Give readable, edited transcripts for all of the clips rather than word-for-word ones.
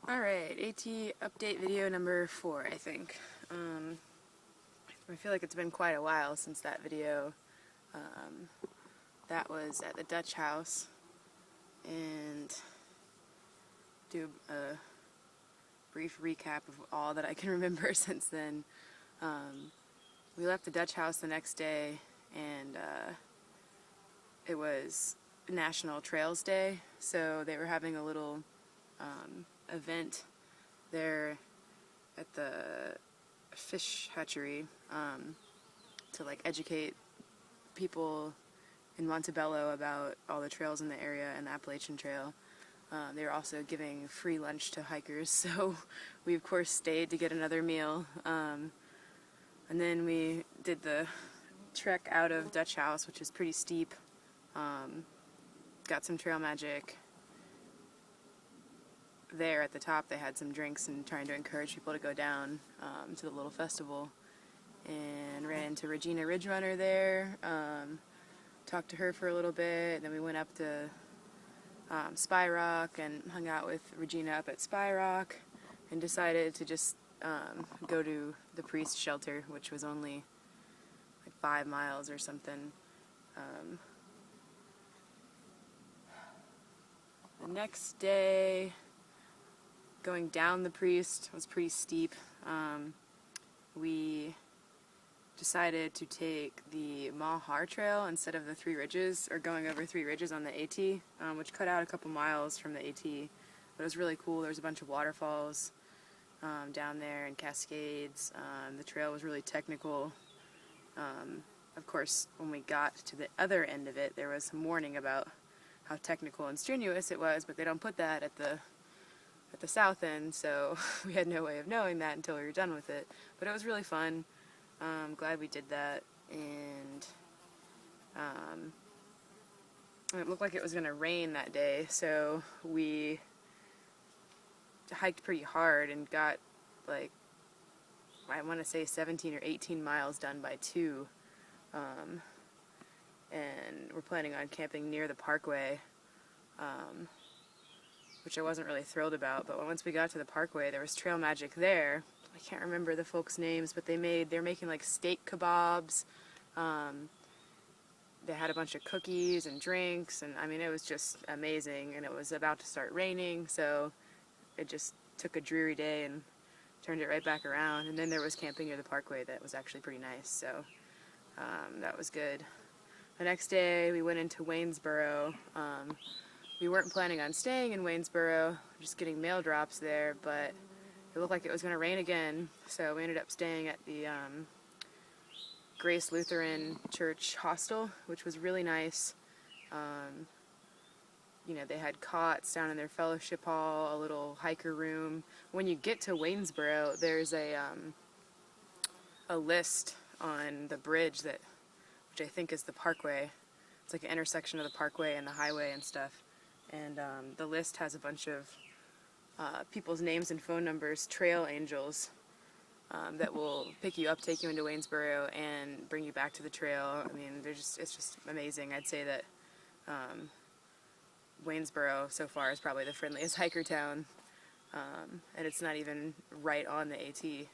Alright, AT update video number 4, I think. I feel like it's been quite a while since that video. That was at the Dutch house, and do a brief recap of all that I can remember since then. We left the Dutch house the next day, and it was National Trails Day, so they were having a little event there at the fish hatchery to like educate people in Montebello about all the trails in the area and the Appalachian Trail. They were also giving free lunch to hikers, so we of course stayed to get another meal. And then we did the trek out of Dutch House, which is pretty steep. Got some trail magic. There at the top they had some drinks and trying to encourage people to go down to the little festival, and ran into Regina Ridgerunner there, talked to her for a little bit. Then we went up to Spy Rock and hung out with Regina up at Spy Rock, and decided to just go to the priest shelter, which was only like 5 miles or something. The next day, going down the priest was pretty steep. We decided to take the Mahar Trail instead of the Three Ridges, or going over Three Ridges on the AT, which cut out a couple miles from the AT. But it was really cool. There was a bunch of waterfalls down there and cascades. The trail was really technical. Of course, when we got to the other end of it, there was some warning about how technical and strenuous it was, but they don't put that at the south end, so we had no way of knowing that until we were done with it. But it was really fun. I'm glad we did that, and it looked like it was going to rain that day, so we hiked pretty hard and got, like, I want to say 17 or 18 miles done by 2, and we're planning on camping near the parkway, which I wasn't really thrilled about. But once we got to the parkway, there was trail magic there. I can't remember the folks' names, but they're making like steak kebabs. They had a bunch of cookies and drinks, and I mean, it was just amazing. And it was about to start raining, so it just took a dreary day and turned it right back around. And then there was camping near the parkway that was actually pretty nice, so that was good. The next day we went into Waynesboro. We weren't planning on staying in Waynesboro, just getting mail drops there, but it looked like it was going to rain again, so we ended up staying at the Grace Lutheran Church hostel, which was really nice. You know, they had cots down in their fellowship hall, a little hiker room. When you get to Waynesboro, there's a list on the bridge which I think is the parkway. It's like an intersection of the parkway and the highway and stuff. And the list has a bunch of people's names and phone numbers, trail angels, that will pick you up, take you into Waynesboro, and bring you back to the trail. I mean, it's just amazing. I'd say that Waynesboro so far is probably the friendliest hiker town, and it's not even right on the AT.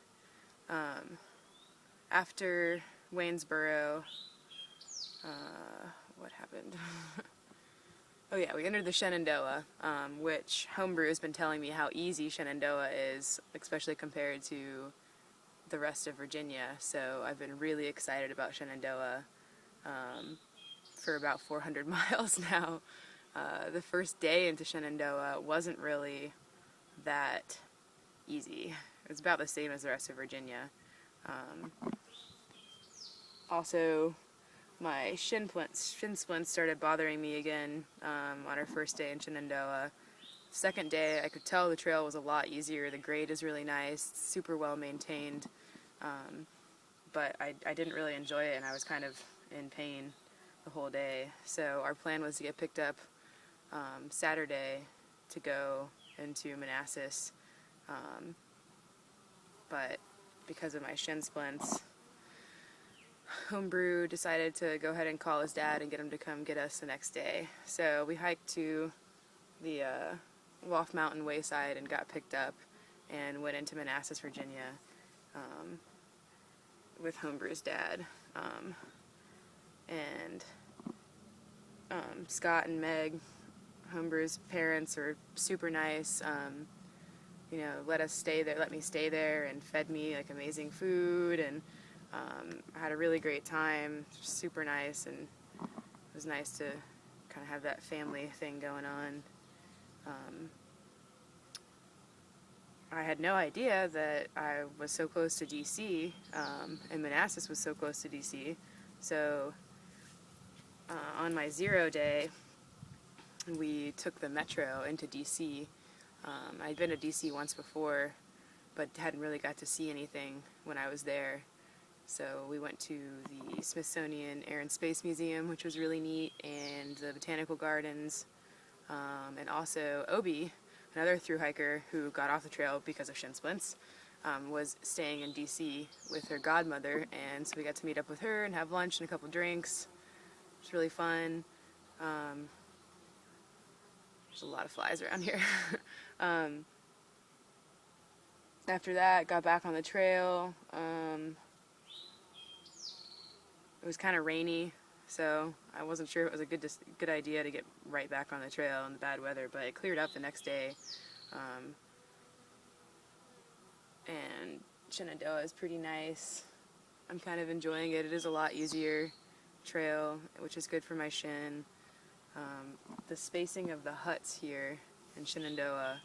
After Waynesboro, what happened? Oh yeah, we entered the Shenandoah, which Homebrew has been telling me how easy Shenandoah is, especially compared to the rest of Virginia, so I've been really excited about Shenandoah for about 400 miles now. The first day into Shenandoah wasn't really that easy. It was about the same as the rest of Virginia. Also, my shin splints started bothering me again on our first day in Shenandoah. Second day, I could tell the trail was a lot easier. The grade is really nice, super well maintained, but I didn't really enjoy it, and I was kind of in pain the whole day. So our plan was to get picked up Saturday to go into Manassas, but because of my shin splints, Homebrew decided to go ahead and call his dad and get him to come get us the next day. So we hiked to the Wolf Mountain Wayside and got picked up and went into Manassas, Virginia with Homebrew's dad. And Scott and Meg, Homebrew's parents, are super nice. You know, let me stay there and fed me like amazing food, and I had a really great time. Super nice, and it was nice to kind of have that family thing going on. I had no idea that I was so close to DC, and Manassas was so close to DC. So on my 0 day, we took the metro into DC. I'd been to DC once before, but hadn't really got to see anything when I was there. So we went to the Smithsonian Air and Space Museum, which was really neat, and the Botanical Gardens, and also Obi, another thru hiker who got off the trail because of shin splints, was staying in DC with her godmother, and so we got to meet up with her and have lunch and a couple drinks. It was really fun. There's a lot of flies around here. After that, got back on the trail. It was kind of rainy, so I wasn't sure if it was a good idea to get right back on the trail in the bad weather, but it cleared up the next day. And Shenandoah is pretty nice. I'm kind of enjoying it. It is a lot easier trail, which is good for my shin. The spacing of the huts here in Shenandoah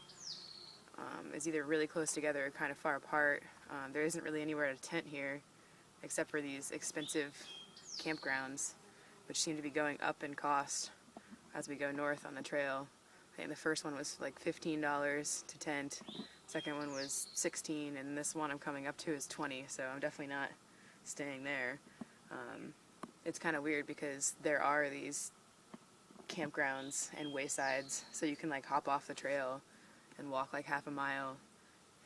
is either really close together or kind of far apart. There isn't really anywhere to tent here except for these expensive campgrounds, which seem to be going up in cost as we go north on the trail. I think the first one was like $15 to tent, second one was $16, and this one I'm coming up to is $20, so I'm definitely not staying there. It's kind of weird because there are these campgrounds and waysides, so you can like hop off the trail and walk like half a mile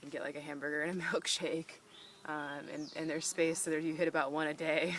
and get like a hamburger and a milkshake, and there's space, so you hit about one a day.